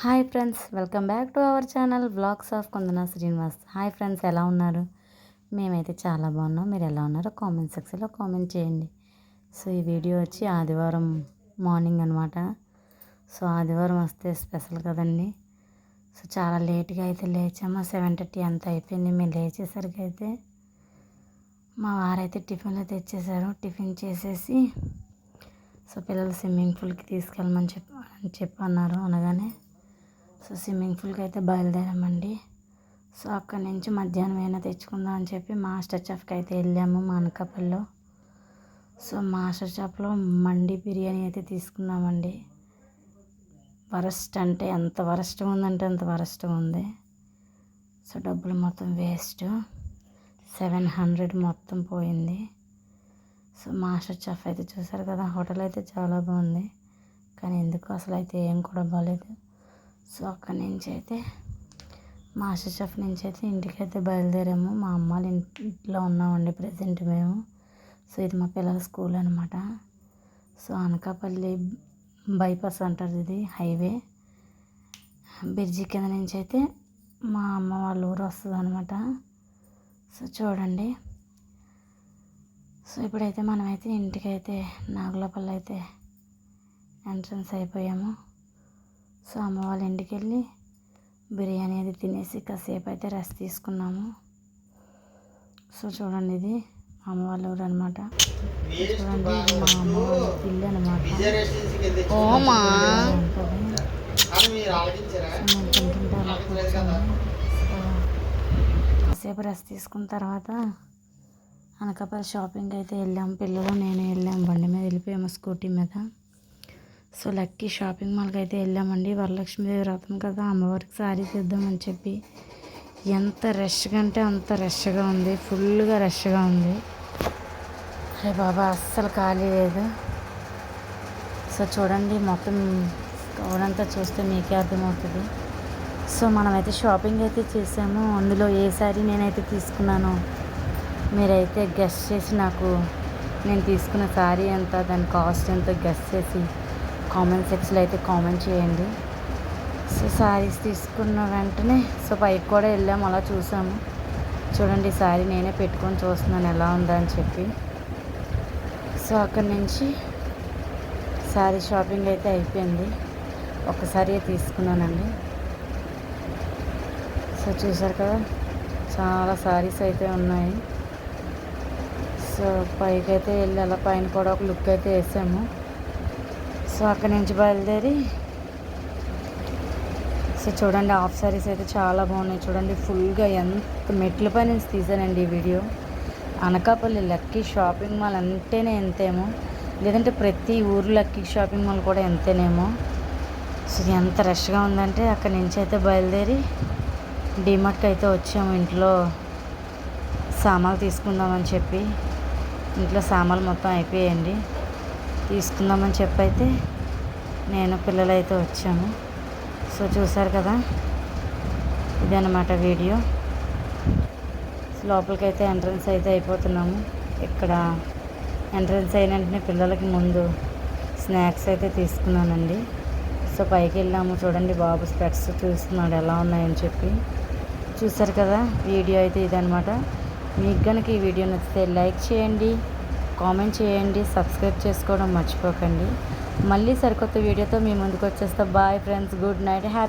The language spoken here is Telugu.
Hi friends, welcome back to our channel vlogs of Kondana Srinivas. Hi friends, ఎలా ఉన్నారు? మేమైతే చాలా బాగున్నాం. మీరు ఎలా ఉన్నారో కామెంట్ సెక్షన్లో కామెంట్ చేయండి. సో ఈ వీడియో వచ్చి ఆదివారం మార్నింగ్ అనమాట. సో ఆదివారం వస్తే స్పెషల్ కదండి. సో చాలా లేట్గా అయితే లేచాము. 7:30 అంత అయిపోయింది. మేము లేచేసరికి అయితే మా వారైతే టిఫిన్లు తెచ్చేసారు. టిఫిన్ చేసేసి సో పిల్లలు స్విమ్మింగ్ పూల్కి తీసుకెళ్ళమని చెప్పన్నారు. అనగానే సో స్విమ్మింగ్ పూల్కి అయితే బయలుదేరామండి. సో అక్కడి నుంచి మధ్యాహ్నం అయినా తెచ్చుకుందాం అని చెప్పి మాస్టర్ చెఫ్కి అయితే వెళ్ళాము మా అనకాపల్లిలో. సో మాస్టర్ చెఫ్లో మండి బిర్యానీ అయితే తీసుకున్నామండి. వరస్ట్ అంటే ఎంత వరస్ట్గా ఉందంటే అంత వరస్ట్గా ఉంది. సో డబ్బులు మొత్తం వేస్ట్, 700 మొత్తం పోయింది. సో మాస్టర్ చెఫ్ అయితే చూసారు కదా, హోటల్ అయితే చాలా బాగుంది, కానీ ఎందుకు అసలు అయితే ఏం కూడా బాగాలేదు. సో అక్కడి నుంచి అయితే మాస్టర్ చెఫ్ నుంచి అయితే ఇంటికైతే బయలుదేరాము. మా అమ్మ వాళ్ళ ఇంట్లో ఉన్నామండి ప్రజెంట్ మేము. సో ఇది మా పిల్లల స్కూల్ అనమాట. సో అనకాపల్లి బైపాస్ అంటారు, ఇది హైవే బ్రిడ్జి కింద నుంచి అయితే మా అమ్మ వాళ్ళ ఊరు వస్తుంది అనమాట. సో చూడండి. సో ఇప్పుడైతే మనమైతే ఇంటికైతే నాగులపల్లి అయితే ఎంట్రన్స్ అయిపోయాము. సో అమ్మ వాళ్ళ ఇంటికి వెళ్ళి బిర్యానీ అది తినేసి కాసేపు అయితే రెస్ట్ తీసుకున్నాము. సో చూడండి, ఇది అమ్మ వాళ్ళ ఊరు అనమాట. చూడండి, ఇది మా అమ్మ వాళ్ళ ఇల్లు అనమాట. కాసేపు రెస్ట్ తీసుకున్న తర్వాత అనకాపల్లి షాపింగ్ అయితే వెళ్ళాము. పిల్లలు నేను వెళ్ళాము, బండి మీద వెళ్ళిపోయాము, స్కూటీ మీద. సో లక్కీ షాపింగ్ మాల్కి అయితే వెళ్ళామండి. వరలక్ష్మీదేవి వ్రతం కదా, అమ్మవారికి శారీ తీద్దామని చెప్పి ఎంత రష్గా అంటే అంత రష్గా ఉంది, ఫుల్గా రష్గా ఉంది. అరే బాబా, అస్సలు ఖాళీ లేదు. సో చూడండి, మొత్తం కవరంతా చూస్తే మీకే అర్థమవుతుంది. సో మనమైతే షాపింగ్ అయితే చేసాము. అందులో ఏ శారీ నేనైతే తీసుకున్నానో మీరైతే గెస్ట్ చేసి నాకు నేను తీసుకున్న శారీ ఎంత, దాని కాస్ట్ ఎంతో గెస్ట్ చేసి కామెంట్ సెక్షన్లో అయితే కామెంట్ చేయండి. సో శారీస్ తీసుకున్న వెంటనే సో పైకి కూడా వెళ్ళాము, అలా చూసాము. చూడండి, శారీ నేనే పెట్టుకొని చూస్తున్నాను ఎలా ఉందా అని చెప్పి. సో అక్కడి నుంచి శారీ షాపింగ్ అయితే అయిపోయింది. ఒక్కసారి తీసుకున్నానండి. సో చూసారు కదా, చాలా శారీస్ అయితే ఉన్నాయి. సో పైకి అయితే వెళ్ళి అలా పైన కూడా ఒక లుక్ అయితే వేసాము. సో అక్కడి నుంచి బయలుదేరి సో చూడండి, హాఫ్ శారీస్ అయితే చాలా బాగున్నాయి. చూడండి, ఫుల్గా ఎంత మెట్ల పై నుంచి తీసానండి ఈ video. Anakapalli lucky shopping mall అంటేనే ఎంతేమో, లేదంటే ప్రతి ఊరు లక్కీ షాపింగ్ మాల్ కూడా ఎంతేనేమో. సో ఎంత రష్గా ఉందంటే అక్కడి నుంచి అయితే బయలుదేరి డిమార్ట్కి అయితే వచ్చాము. ఇంట్లో సామాన్లు తీసుకుందామని చెప్పి, ఇంట్లో సామాన్లు మొత్తం అయిపోయాయండి. తీసుకుందామని చెప్పి అయితే నేను పిల్లలు అయితే వచ్చాము. సో చూసారు కదా, ఇదన్నమాట వీడియో. లోపలికైతే ఎంట్రన్స్ అయితే అయిపోతున్నాము. ఇక్కడ ఎంట్రన్స్ అయిన వెంటనే పిల్లలకి ముందు స్నాక్స్ అయితే తీసుకున్నానండి. సో పైకి వెళ్ళాము. చూడండి, బాబు స్పెట్స్ చూస్తున్నాడు ఎలా ఉన్నాయని చెప్పి. చూసారు కదా, వీడియో అయితే ఇదనమాట. మీకు కనుక ఈ వీడియో నచ్చితే లైక్ చేయండి, కామెంట్ చేయండి, సబ్స్క్రైబ్ చేసుకోవడం మర్చిపోకండి. మళ్ళీ సరికొత్త వీడియోతో మీ ముందుకు వచ్చేస్తా. Bye friends, good night, happy